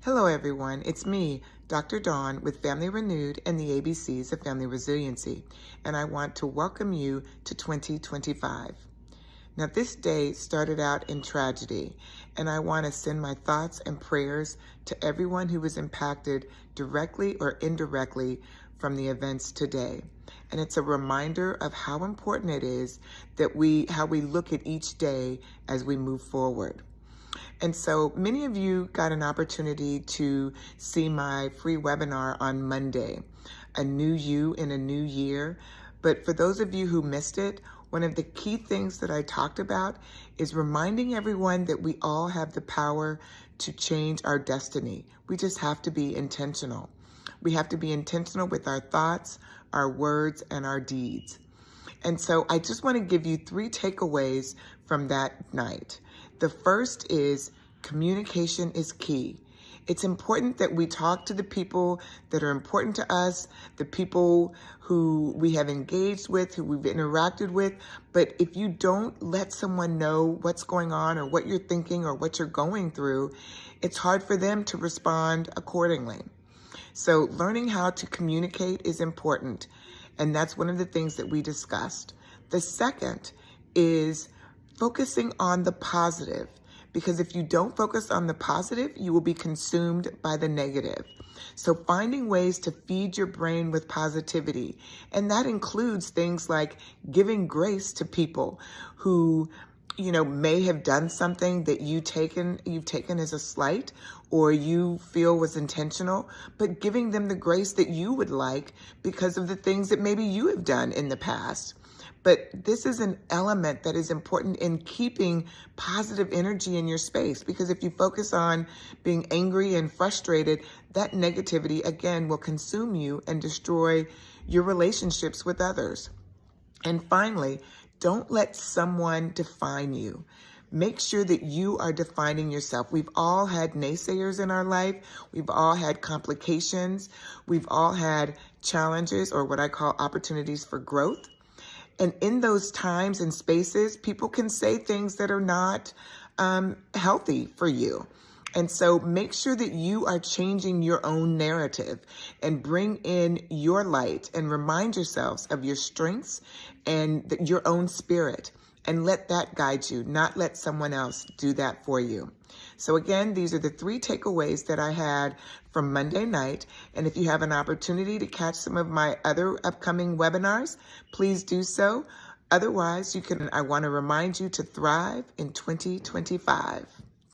Hello, everyone. It's me, Dr. Dawn, with Family Renewed and the ABCs of Family Resiliency, and I want to welcome you to 2025. Now, this day started out in tragedy, and I want to send my thoughts and prayers to everyone who was impacted directly or indirectly from the events today. And it's a reminder of how important it is that how we look at each day as we move forward. And so many of you got an opportunity to see my free webinar on Monday, A New You in a New Year. But for those of you who missed it, one of the key things that I talked about is reminding everyone that we all have the power to change our destiny. We just have to be intentional. We have to be intentional with our thoughts, our words, and our deeds. And so I just want to give you 3 takeaways from that night. The first is communication is key. It's important that we talk to the people that are important to us, the people who we have engaged with, who we've interacted with. But if you don't let someone know what's going on or what you're thinking or what you're going through, it's hard for them to respond accordingly. So learning how to communicate is important. And that's one of the things that we discussed. The second is focusing on the positive, because if you don't focus on the positive, you will be consumed by the negative. So finding ways to feed your brain with positivity, and that includes things like giving grace to people who may have done something that you've taken as a slight or you feel was intentional, but giving them the grace that you would like because of the things that maybe you have done in the past. But this is an element that is important in keeping positive energy in your space, because if you focus on being angry and frustrated, that negativity, again, will consume you and destroy your relationships with others. And finally, don't let someone define you. Make sure that you are defining yourself. We've all had naysayers in our life. We've all had complications. We've all had challenges, or what I call opportunities for growth. And in those times and spaces, people can say things that are not healthy for you. And so make sure that you are changing your own narrative and bring in your light and remind yourselves of your strengths and your own spirit, and let that guide you, not let someone else do that for you. So again, these are the 3 takeaways that I had from Monday night. And if you have an opportunity to catch some of my other upcoming webinars, please do so. Otherwise, I want to remind you to thrive in 2025.